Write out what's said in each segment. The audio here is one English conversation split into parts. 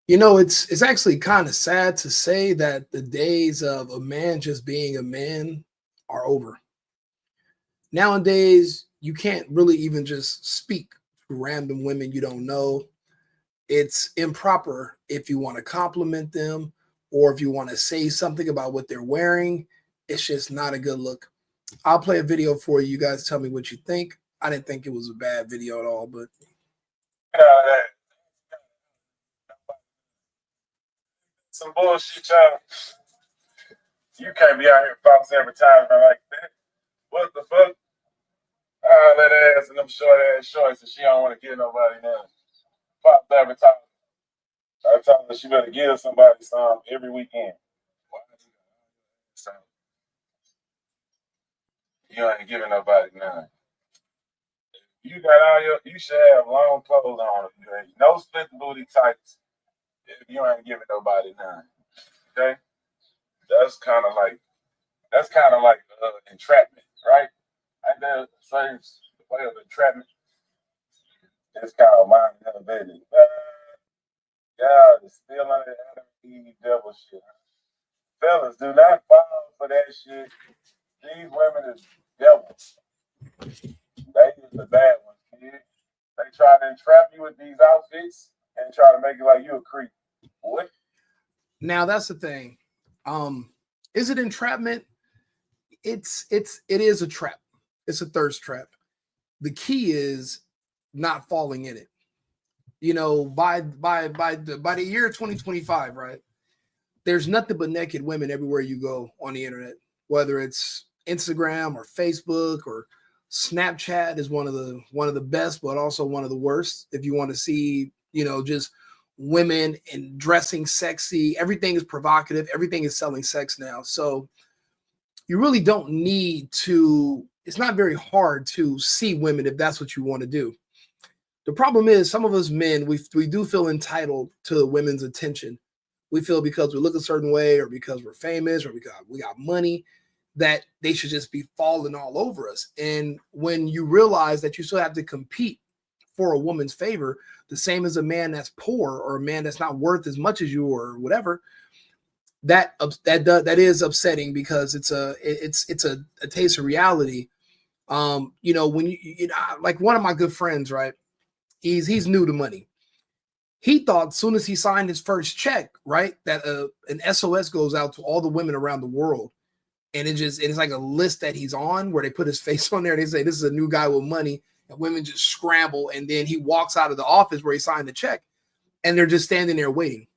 It's actually kind of sad to say that the days of a man just being a man are over. Nowadays, you can't really even just speak to random women you don't know. It's improper if you want to compliment them or if you want to say something about what they're wearing. It's just not a good look. I'll play a video for you. You guys tell me what you think. I didn't think it was a bad video at all, but That. Some bullshit, y'all. You can't be out here false advertising like that. What the fuck? All that ass and them short ass shorts, and she don't want to give nobody none. False advertising. I told her she better give somebody some every weekend. Why is it so you ain't giving nobody none? You got all you should have long clothes on. You ain't no split booty tights if you ain't giving nobody none. Okay? That's kind of like entrapment, right? I know same way of entrapment. It's called mind elevated. God is still on the Adam Eve devil shit. Fellas, do not fall for that shit. These women is devils. They is the bad ones, kid. They try to entrap you with these outfits and try to make it like you a creep. What? now that's the thing. Is it entrapment? It is a trap. It's a thirst trap. The key is not falling in it. By the year 2025, right? There's nothing but naked women everywhere you go on the internet, whether it's Instagram or Facebook or Snapchat is one of the best, but also one of the worst. If you want to see, just women and dressing sexy, everything is provocative, everything is selling sex now. So you really don't need to. It's not very hard to see women if that's what you want to do. The problem is some of us men we do feel entitled to women's attention. We feel because we look a certain way or because we're famous or because we got money that they should just be falling all over us. And when you realize that you still have to compete for a woman's favor, the same as a man that's poor or a man that's not worth as much as you or whatever, that is upsetting because it's a taste of reality. When like one of my good friends, right? He's new to money. He thought as soon as he signed his first check, right, that an SOS goes out to all the women around the world, and it's like a list that he's on where they put his face on there. They say this is a new guy with money, and women just scramble, and then he walks out of the office where he signed the check, and they're just standing there waiting.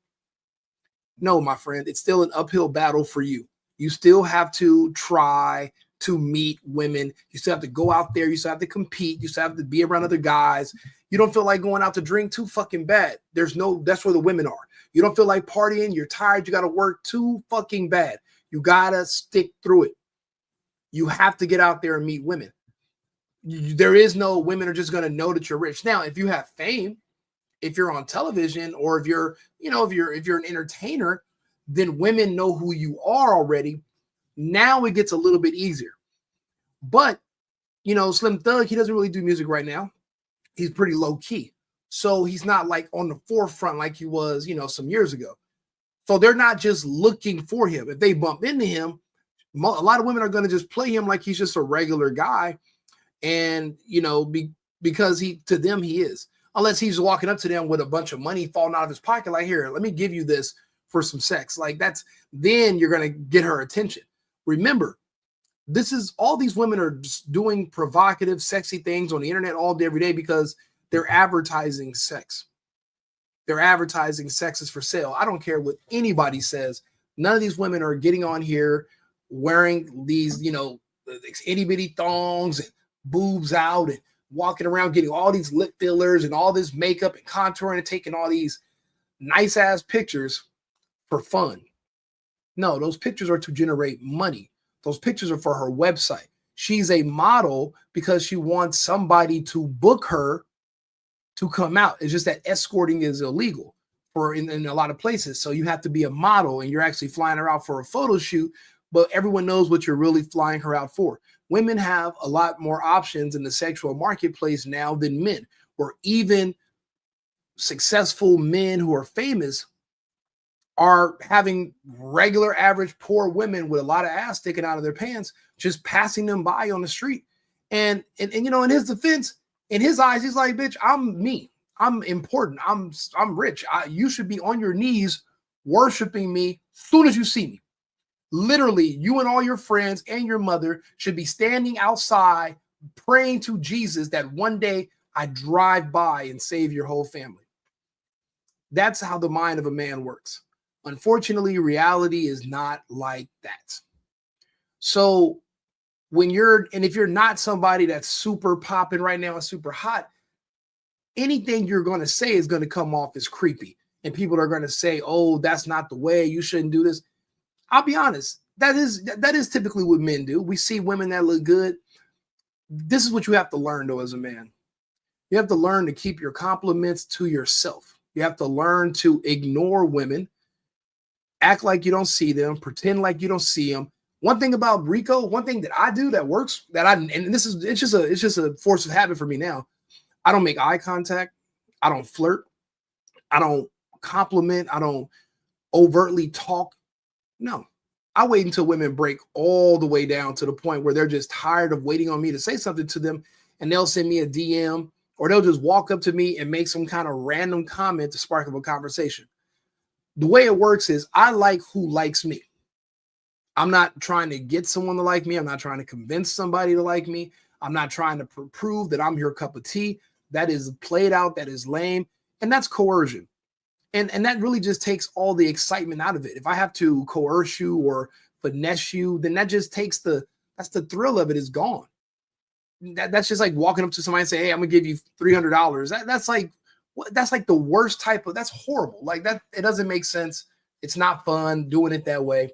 No, my friend, it's still an uphill battle for you. You still have to try to meet women. You still have to go out there. You still have to compete. You still have to be around other guys. You don't feel like going out to drink too fucking bad. That's where the women are. You don't feel like partying. You're tired. You got to work too fucking bad. You got to stick through it. You have to get out there and meet women. There is no women are just going to know that you're rich. Now, if you have fame, if you're on television or if you're an entertainer, then women know who you are already. Now it gets a little bit easier. But Slim Thug, he doesn't really do music right now. He's pretty low key. So he's not like on the forefront like he was, some years ago. So they're not just looking for him. If they bump into him, a lot of women are going to just play him like he's just a regular guy. And, because to them, he is. Unless he's walking up to them with a bunch of money falling out of his pocket, like, here, let me give you this for some sex. Like then you're going to get her attention. Remember, all these women are just doing provocative, sexy things on the internet all day, every day because they're advertising sex. They're advertising sex is for sale. I don't care what anybody says. None of these women are getting on here wearing these, itty bitty thongs and boobs out and walking around getting all these lip fillers and all this makeup and contouring and taking all these nice ass pictures for fun. No, those pictures are to generate money. Those pictures are for her website. She's a model because she wants somebody to book her to come out. It's just that escorting is illegal in a lot of places. So you have to be a model and you're actually flying her out for a photo shoot, but everyone knows what you're really flying her out for. Women have a lot more options in the sexual marketplace now than men, or even successful men who are famous are having regular, average, poor women with a lot of ass sticking out of their pants, just passing them by on the street. And you know, in his defense, in his eyes, he's like, bitch, I'm me. I'm important. I'm rich. You should be on your knees worshiping me soon as you see me. Literally, you and all your friends and your mother should be standing outside praying to Jesus that one day I drive by and save your whole family. That's how the mind of a man works. Unfortunately, reality is not like that. So if you're not somebody that's super popping right now and super hot, anything you're going to say is going to come off as creepy. And people are going to say, oh, that's not the way. You shouldn't do this. I'll be honest. That is typically what men do. We see women that look good. This is what you have to learn, though, as a man. You have to learn to keep your compliments to yourself. You have to learn to ignore women, act like you don't see them, pretend like you don't see them. One thing about Rico, one thing that I do that works, it's just a force of habit for me now. I don't make eye contact. I don't flirt. I don't compliment. I don't overtly talk. No, I wait until women break all the way down to the point where they're just tired of waiting on me to say something to them, and they'll send me a DM or they'll just walk up to me and make some kind of random comment to spark up a conversation. The way it works is I like who likes me. I'm not trying to get someone to like me. I'm not trying to convince somebody to like me. I'm not trying to prove that I'm your cup of tea. That is played out. That is lame. And that's coercion. And that really just takes all the excitement out of it. If I have to coerce you or finesse you, then that just takes that's the thrill of it is gone. That's just like walking up to somebody and say, hey, I'm gonna give you $300. That's like the worst type of, that's horrible. Like that, it doesn't make sense. It's not fun doing it that way.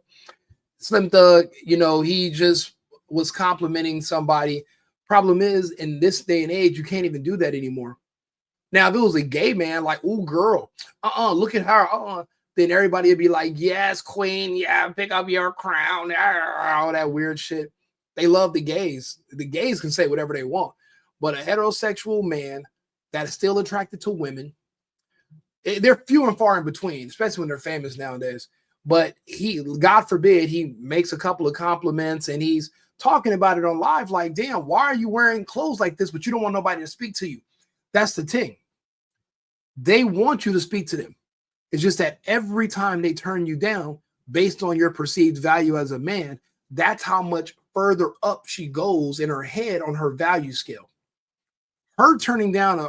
Slim Thug, he just was complimenting somebody. Problem is, in this day and age, you can't even do that anymore. Now, if it was a gay man, like, ooh, girl, look at her, then everybody would be like, yes, queen, yeah, pick up your crown, all that weird shit. They love the gays. The gays can say whatever they want. But a heterosexual man that is still attracted to women, they're few and far in between, especially when they're famous nowadays. But God forbid, he makes a couple of compliments and he's talking about it on live like, damn, why are you wearing clothes like this, but you don't want nobody to speak to you? That's the thing. They want you to speak to them. It's just that every time they turn you down based on your perceived value as a man, that's how much further up she goes in her head on her value scale. Her turning down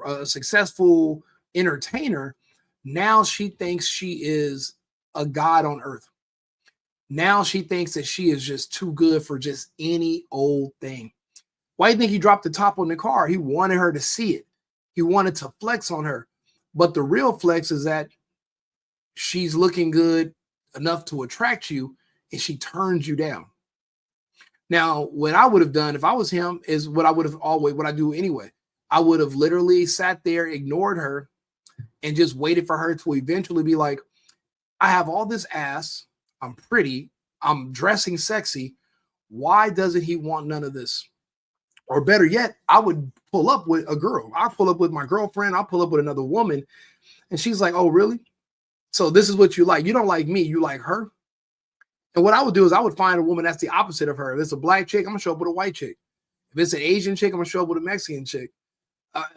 a successful entertainer, now she thinks she is a god on earth. Now she thinks that she is just too good for just any old thing. Why do you think he dropped the top on the car? He wanted her to see it. He wanted to flex on her. But the real flex is that she's looking good enough to attract you and she turns you down. Now, what I would have done if I was him is what I do anyway. I would have literally sat there, ignored her, and just waited for her to eventually be like, I have all this ass. I'm pretty. I'm dressing sexy. Why doesn't he want none of this? Or better yet, I would pull up with a girl. I'll pull up with my girlfriend. I'll pull up with another woman. And she's like, oh, really? So this is what you like. You don't like me. You like her. And what I would do is I would find a woman that's the opposite of her. If it's a black chick, I'm going to show up with a white chick. If it's an Asian chick, I'm going to show up with a Mexican chick.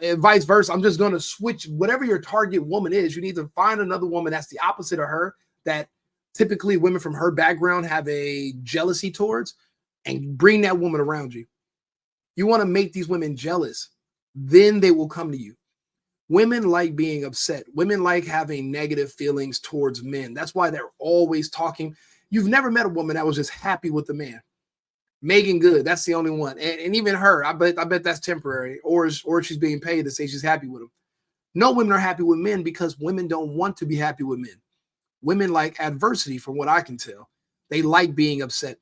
And vice versa. I'm just going to switch. Whatever your target woman is, you need to find another woman that's the opposite of her, that typically women from her background have a jealousy towards, and bring that woman around you. You want to make these women jealous, then they will come to you. Women like being upset. Women like having negative feelings towards men. That's why they're always talking. You've never met a woman that was just happy with the man. Megan Good, that's the only one. And even her, I bet that's temporary, or she's being paid to say she's happy with him. No women are happy with men because women don't want to be happy with men. Women like adversity, from what I can tell. They like being upset.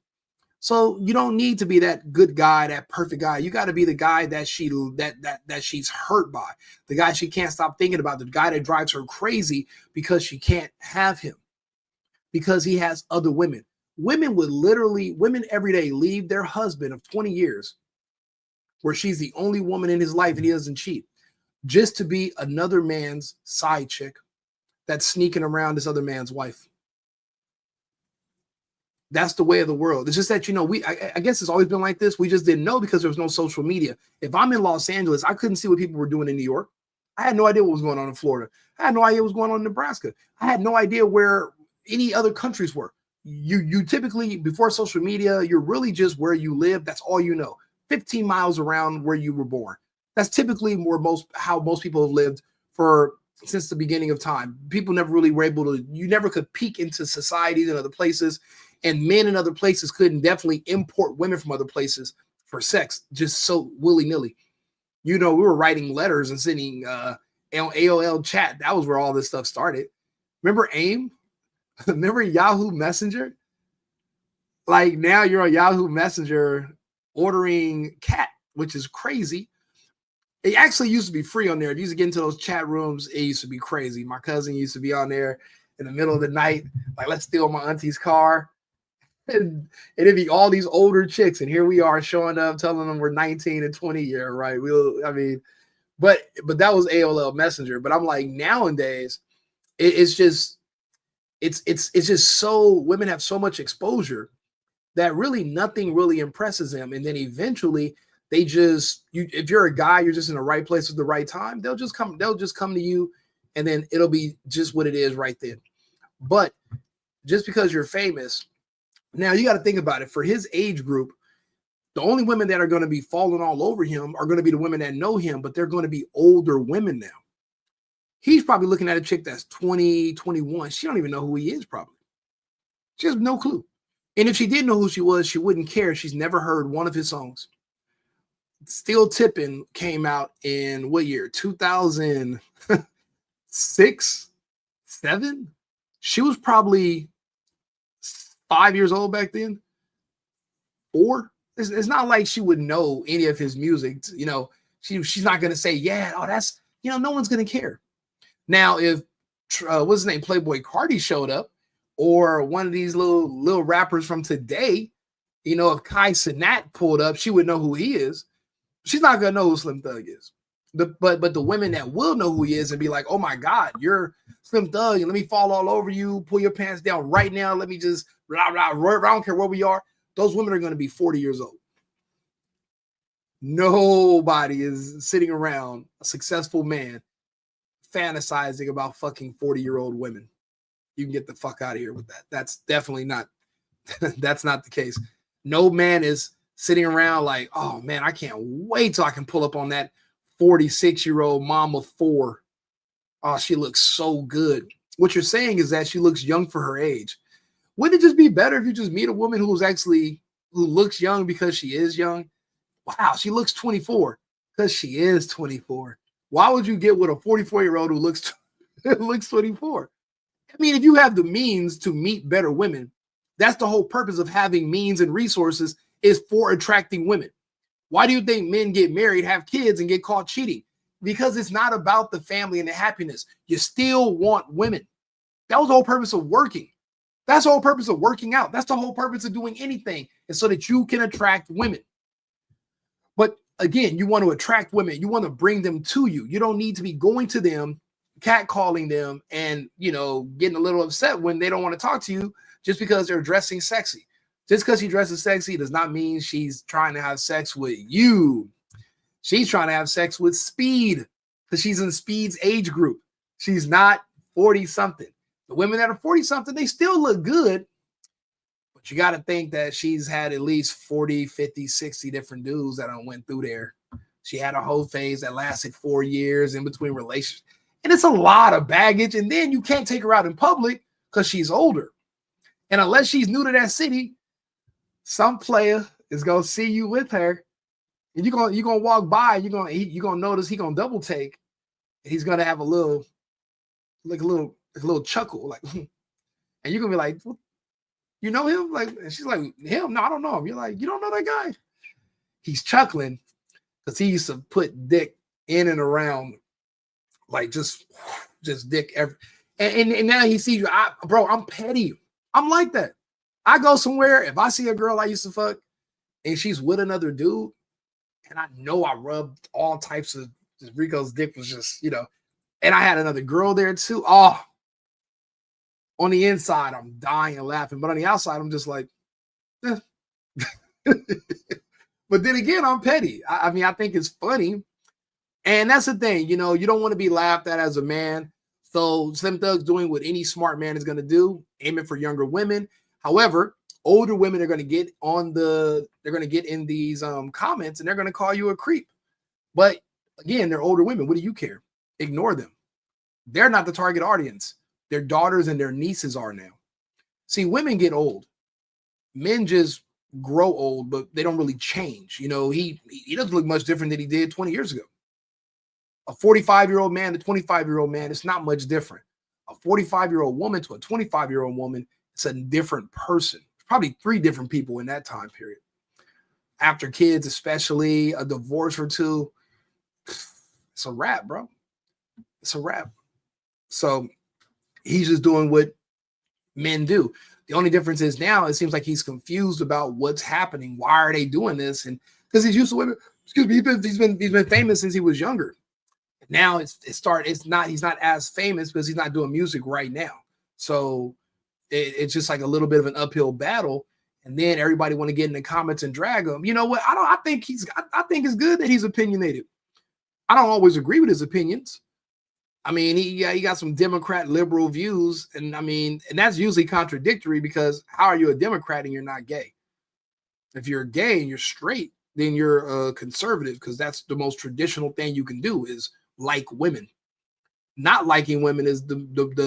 So you don't need to be that good guy, that perfect guy. You got to be the guy that she's hurt by, the guy she can't stop thinking about, the guy that drives her crazy because she can't have him, because he has other women. Women every day leave their husband of 20 years, where she's the only woman in his life and he doesn't cheat, just to be another man's side chick, that's sneaking around this other man's wife. That's the way of the world. It's just that, I guess it's always been like this. We just didn't know because there was no social media. If I'm in Los Angeles, I couldn't see what people were doing in New York. I had no idea what was going on in Florida. I had no idea what was going on in Nebraska. I had no idea where any other countries were. You typically, before social media, you're really just where you live. That's all you know. 15 miles around where you were born. That's typically how most people have lived since the beginning of time. People never really were able to, you never could peek into societies in other places. And men in other places couldn't definitely import women from other places for sex, just so willy-nilly. We were writing letters and sending AOL chat. That was where all this stuff started. Remember AIM? Remember Yahoo Messenger? Like now you're on Yahoo Messenger ordering cat, which is crazy. It actually used to be free on there. If you used to get into those chat rooms, it used to be crazy. My cousin used to be on there in the middle of the night, like, let's steal my auntie's car. And it'd be all these older chicks, and here we are showing up, telling them we're 19 and 20 year, right? But that was AOL Messenger. But I'm like, nowadays, it's just so, women have so much exposure that really nothing really impresses them, and then eventually if you're a guy, you're just in the right place at the right time. They'll just come to you, and then it'll be just what it is right then. But just because you're famous. Now, you got to think about it. For his age group, the only women that are going to be falling all over him are going to be the women that know him, but they're going to be older women now. He's probably looking at a chick that's 20, 21. She don't even know who he is, probably. She has no clue. And if she did know who she was, she wouldn't care. She's never heard one of his songs. Still Tippin' came out in what year? 2006, 7? She was probably 5 years old back then. 4. It's not like she would know any of his music. She's not going to say, yeah, oh, that's, no one's going to care. Now, if what's his name, Playboy Cardi showed up, or one of these little rappers from today, if Kai Cenat pulled up, she would know who he is. She's not going to know who Slim Thug is. But the women that will know who he is and be like, oh my God, you're Slim Thug, and let me fall all over you, pull your pants down right now. Let me just blah, blah, blah. I don't care where we are. Those women are going to be 40 years old. Nobody is sitting around, a successful man, fantasizing about fucking 40-year-old women. You can get the fuck out of here with that. That's definitely not, that's not the case. No man is sitting around like, oh man, I can't wait till I can pull up on that 46-year-old mom of 4. Oh, she looks so good. What you're saying is that she looks young for her age. Wouldn't it just be better if you just meet a woman who looks young because she is young? Wow, she looks 24 because she is 24. Why would you get with a 44-year-old who looks 24? I mean, if you have the means to meet better women, that's the whole purpose of having means and resources, is for attracting women. Why do you think men get married, have kids, and get caught cheating? Because it's not about the family and the happiness. You still want women. That was the whole purpose of working. That's the whole purpose of working out. That's the whole purpose of doing anything, is so that you can attract women. But again, you want to attract women. You want to bring them to you. You don't need to be going to them, catcalling them, and getting a little upset when they don't want to talk to you just because they're dressing sexy. Just because she dresses sexy does not mean she's trying to have sex with you. She's trying to have sex with Speed, because she's in Speed's age group. She's not 40-something. The women that are 40-something, they still look good. But you got to think that she's had at least 40, 50, 60 different dudes that went through there. She had a whole phase that lasted 4 years in between relationships. And it's a lot of baggage. And then you can't take her out in public because she's older. And unless she's new to that city, some player is going to see you with her. And you're gonna walk by, you're gonna notice he's gonna double take. And he's gonna have a little chuckle, like, and you're gonna be like, you know him? Like, and she's like, him? No, I don't know him. You're like, you don't know that guy? He's chuckling because he used to put dick in and around, like just dick and now he sees you. Bro, I'm petty. I'm like that. I go somewhere, if I see a girl I used to fuck and she's with another dude, and I know I rubbed all types of, Rico's dick was just, and I had another girl there too. Oh, On the inside, I'm dying and laughing, but on the outside, I'm just like, eh. But then again, I'm petty. I mean, I think it's funny. And that's the thing, you know, you don't want to be laughed at as a man. So Slim Thug's doing what any smart man is going to do, aiming for younger women. However, older women are going to get they're going to get in these comments and they're going to call you a creep. But again, they're older women. What do you care? Ignore them. They're not the target audience. Their daughters and their nieces are now. See, women get old. Men just grow old, but they don't really change. You know, he doesn't look much different than he did 20 years ago. A 45-year-old man to 25-year-old man, it's not much different. A 45-year-old woman to a 25-year-old woman, it's a different person. Probably 3 different people in that time period. After kids, especially a divorce or 2, it's a wrap, bro. It's a wrap. So he's just doing what men do. The only difference is now it seems like he's confused about what's happening. Why are they doing this? And because he's used to women, excuse me, he's been famous since he was younger. Now he's not as famous because he's not doing music right now. So it's just like a little bit of an uphill battle. And then everybody want to get in the comments and drag him. You know what? I think it's good that he's opinionated. I don't always agree with his opinions. I mean, he got some Democrat liberal views, and I mean, and that's usually contradictory because how are you a Democrat and you're not gay? If you're gay and you're straight, then you're a conservative because that's the most traditional thing you can do is like women. Not liking women is the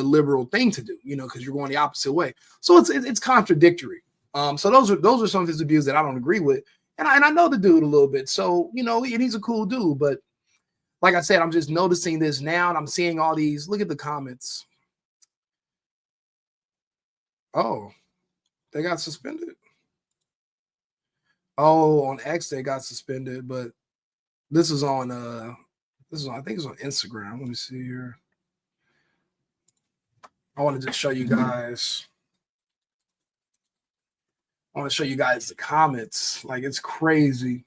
liberal thing to do, you know, because you're going the opposite way. So it's contradictory. So those are some of his views that I don't agree with, and I know the dude a little bit, so you know, and he's a cool dude. But like I said, I'm just noticing this now, and I'm seeing all these. Look at the comments. Oh, they got suspended. Oh, on X they got suspended, but this is on I think it's on Instagram. Let me see here. I want to just show you guys. I want to show you guys the comments. Like, it's crazy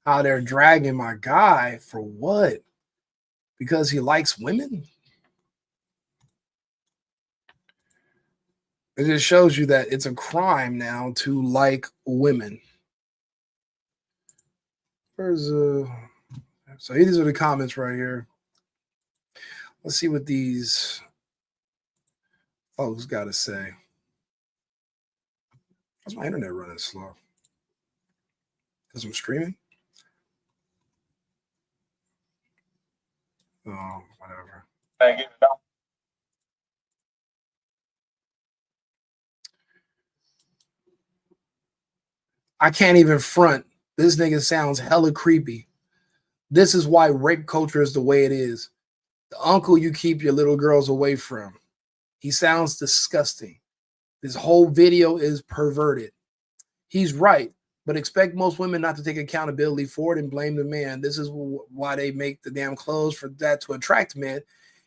how they're dragging my guy for what? Because he likes women? It just shows you that it's a crime now to like women. So these are the comments right here. Let's see what these folks got to say. How's my internet running slow? Because I'm streaming? Oh, whatever. Thank you. I can't even front. This nigga sounds hella creepy. This is why rape culture is the way it is. The uncle you keep your little girls away from. He sounds disgusting. This whole video is perverted. He's right, but expect most women not to take accountability for it and blame the man. This is why they make the damn clothes for that to attract men,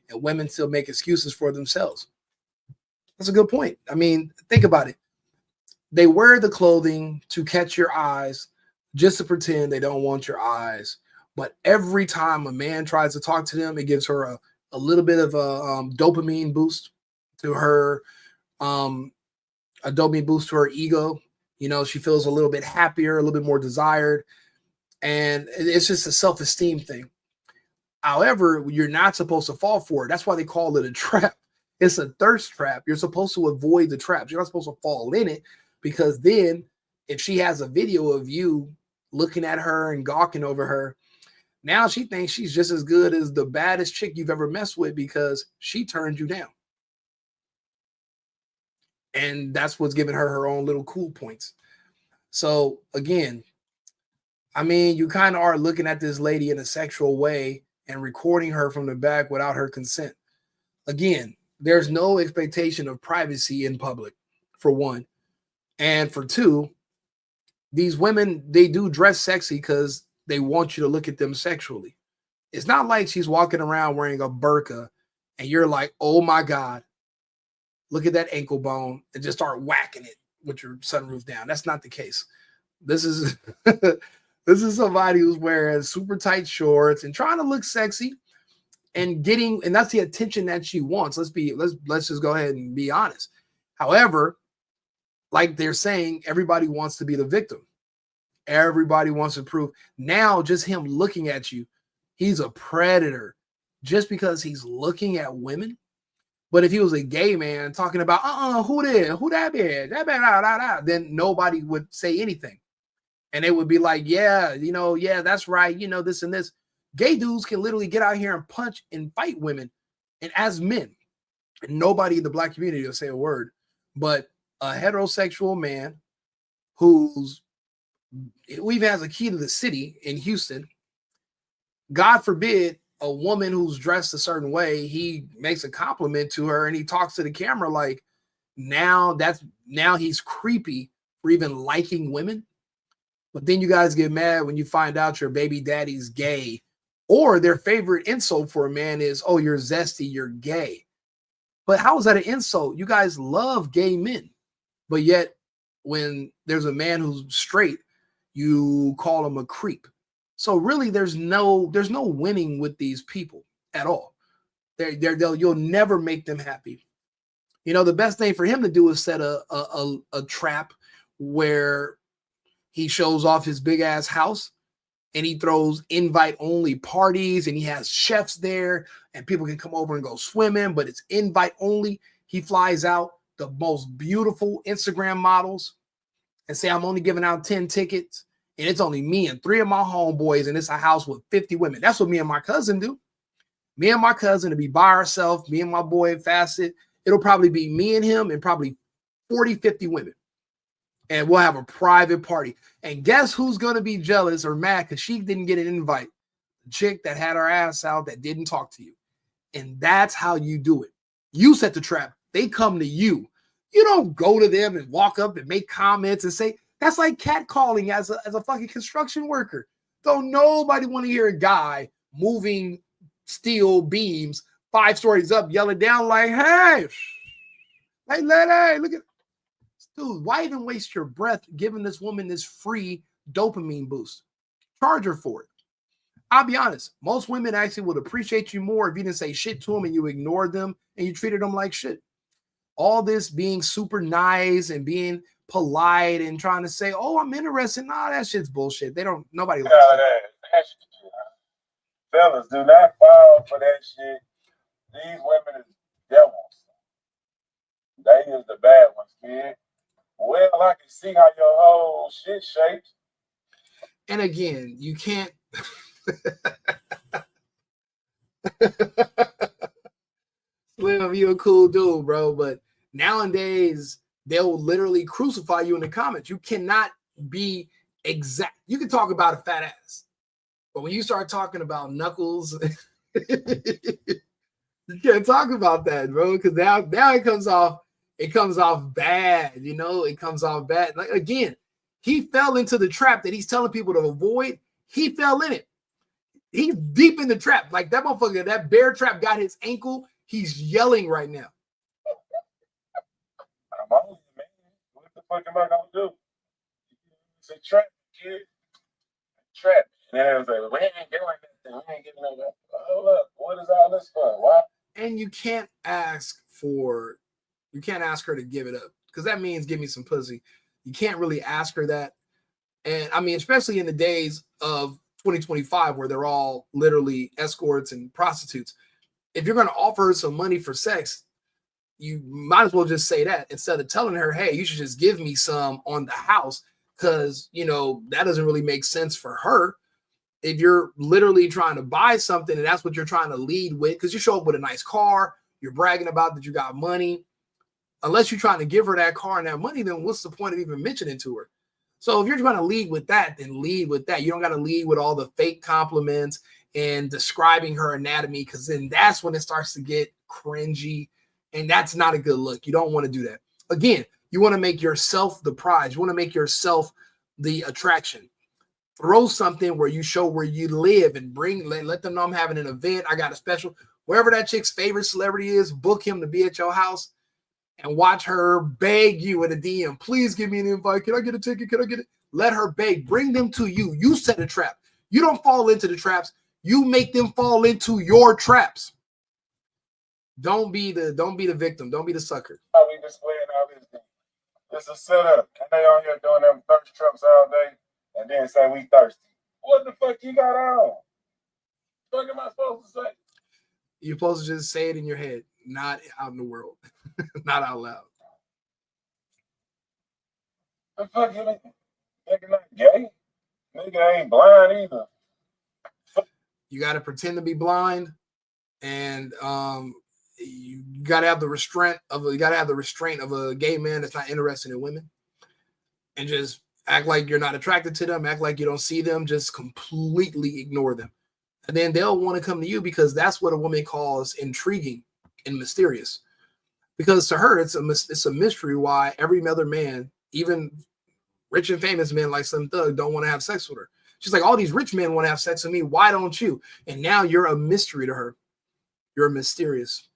and women still make excuses for themselves. That's a good point. I mean, think about it. They wear the clothing to catch your eyes, just to pretend they don't want your eyes. But every time a man tries to talk to them, it gives her a little bit of a dopamine boost to her, a dopamine boost to her ego. You know, she feels a little bit happier, a little bit more desired. And it's just a self-esteem thing. However, you're not supposed to fall for it. That's why they call it a trap. It's a thirst trap. You're supposed to avoid the traps. You're not supposed to fall in it because then if she has a video of you looking at her and gawking over her, now she thinks she's just as good as the baddest chick you've ever messed with because she turned you down. And that's what's giving her own little cool points. So again, I mean, you kind of are looking at this lady in a sexual way and recording her from the back without her consent. Again, there's no expectation of privacy in public, for one. And for two, these women, they do dress sexy because they want you to look at them sexually. It's not like she's walking around wearing a burqa and you're like, oh my God, look at that ankle bone and just start whacking it with your sunroof down. That's not the case. This is this is somebody who's wearing super tight shorts and trying to look sexy. and that's the attention that she wants. Let's just go ahead and be honest. However, like they're saying, everybody wants to be the victim. Everybody wants to prove. Now, just him looking at you, he's a predator just because he's looking at women. But if he was a gay man talking about, who that bad, then nobody would say anything. And they would be like, yeah, that's right. This and this. Gay dudes can literally get out here and punch and fight women. And as men, and nobody in the black community will say a word, but a heterosexual man who even has a key to the city in Houston, God forbid, a woman who's dressed a certain way, he makes a compliment to her and he talks to the camera like now he's creepy for even liking women. But then you guys get mad when you find out your baby daddy's gay, or their favorite insult for a man is, oh, you're zesty, you're gay. But how is that an insult? You guys love gay men, but yet when there's a man who's straight, you call him a creep. So really, there's no winning with these people at all. You'll never make them happy. The best thing for him to do is set a trap where he shows off his big ass house and he throws invite only parties and he has chefs there and people can come over and go swimming, but it's invite only. He flies out the most beautiful Instagram models and say, I'm only giving out 10 tickets. And it's only me and 3 of my homeboys, and it's a house with 50 women. That's what me and my cousin do. Me and my cousin to be by ourselves, me and my boy Facet. It'll probably be me and him and probably 40, 50 women. And we'll have a private party. And guess who's going to be jealous or mad because she didn't get an invite? The chick that had her ass out that didn't talk to you. And that's how you do it. You set the trap. They come to you. You don't go to them and walk up and make comments and say, that's like catcalling as a fucking construction worker. Don't nobody want to hear a guy moving steel beams 5 stories up, yelling down like, hey, lady, look at, dude, why even waste your breath giving this woman this free dopamine boost? Charge her for it. I'll be honest. Most women actually would appreciate you more if you didn't say shit to them and you ignored them and you treated them like shit. All this being super nice and being polite and trying to say, oh, I'm interested. Nah, that shit's bullshit. Nobody likes that shit. Fellas, do not fall for that shit. These women is devils. They is the bad ones, kid. Well, I can see how your whole shit shaped. And again, you can't. Slim, you a cool dude, bro. But nowadays, they'll literally crucify you in the comments. You cannot be exact. You can talk about a fat ass, but when you start talking about knuckles, you can't talk about that, bro. Because now it comes off bad. It comes off bad. Like again, he fell into the trap that he's telling people to avoid. He fell in it. He's deep in the trap. Like that motherfucker, that bear trap got his ankle. He's yelling right now. I'm on, man. What the fuck am I gonna do? It's a trap, kid. Trap. And then it was like, we ain't doing nothing. We ain't getting no that. Hold up. What is all this for? Why? And you can't ask her to give it up because that means give me some pussy. You can't really ask her that. And I mean, especially in the days of 2025 where they're all literally escorts and prostitutes. If you're going to offer her some money for sex, you might as well just say that instead of telling her, hey, you should just give me some on the house because, that doesn't really make sense for her. If you're literally trying to buy something and that's what you're trying to lead with, because you show up with a nice car, you're bragging about that you got money. Unless you're trying to give her that car and that money, then what's the point of even mentioning to her? So if you're trying to lead with that, then lead with that. You don't got to lead with all the fake compliments and describing her anatomy because then that's when it starts to get cringy. And that's not a good look. You don't want to do that. Again, you want to make yourself the prize. You want to make yourself the attraction. Throw something where you show where you live and let them know I'm having an event. I got a special, wherever that chick's favorite celebrity is, book him to be at your house and watch her beg you in a DM. Please give me an invite. Can I get a ticket? Can I get it? Let her beg. Bring them to you. You set a trap. You don't fall into the traps. You make them fall into your traps. Don't be the victim. Don't be the sucker. How we displaying all this thing? It's a setup. And they on here doing them thirst traps all day and then say we thirsty. What the fuck you got on? What am I supposed to say? You're supposed to just say it in your head, not out in the world. Not out loud. The fuck you mean? Nigga not gay. Nigga ain't blind either. You got to pretend to be blind, and you got to have the restraint of a gay man that's not interested in women, and just act like you're not attracted to them, act like you don't see them, just completely ignore them, and then they'll want to come to you because that's what a woman calls intriguing and mysterious. Because to her, it's a mystery why every other man, even rich and famous men like Slim Thug, don't want to have sex with her. She's like, all these rich men want to have sex with me. Why don't you? And now you're a mystery to her. You're mysterious.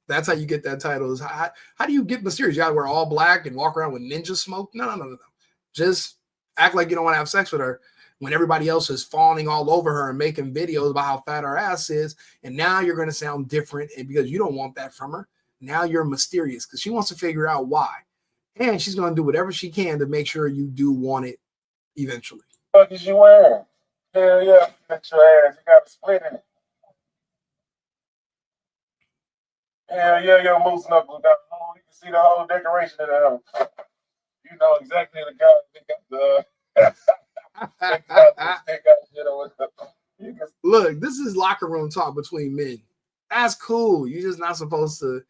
That's how you get that title. Is how do you get mysterious? You got to wear all black and walk around with ninja smoke? No. Just act like you don't want to have sex with her when everybody else is fawning all over her and making videos about how fat her ass is. And now you're going to sound different, and because you don't want that from her. Now you're mysterious because she wants to figure out why. And she's going to do whatever she can to make sure you do want it eventually. What is you wearing? Hell yeah, get your ass. You got a split in it. Hell yeah, your moose knuckles got you can see the whole decoration of the house. You know exactly the guy that got the Look, this is locker room talk between men. That's cool. You're just not supposed to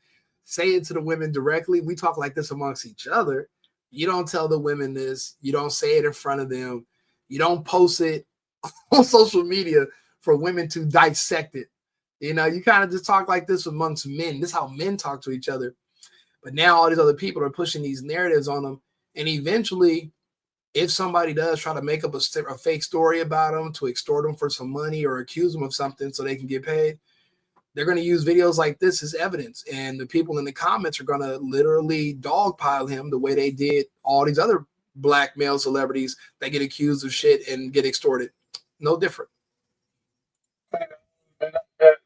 say it to the women directly. We talk like this amongst each other. You don't tell the women this. You don't say it in front of them. You don't post it on social media for women to dissect it. You know, you kind of just talk like this amongst men. This is how men talk to each other. But now all these other people are pushing these narratives on them. And eventually, if somebody does try to make up a fake story about them to extort them for some money or accuse them of something so they can get paid, they're going to use videos like this as evidence. And the people in the comments are going to literally dogpile him the way they did all these other black male celebrities that get accused of shit and get extorted. No different. The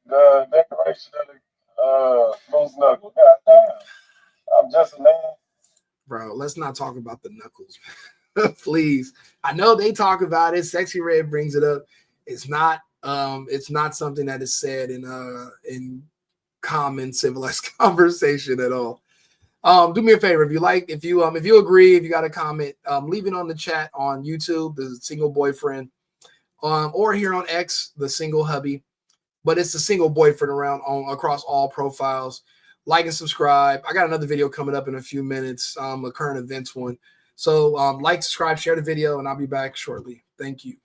decoration of the moose knuckle. I'm just a man. Bro, let's not talk about the knuckles. Please. I know they talk about it. Sexy Red brings it up. It's not something that is said in common civilized conversation at all. Do me a favor, if you agree, if you got a comment, leave it on the chat on YouTube, the single boyfriend, or here on X, the single hubby, but it's the single boyfriend across all profiles. Like and subscribe. I got another video coming up in a few minutes, a current events one. So like, subscribe, share the video, and I'll be back shortly. Thank you.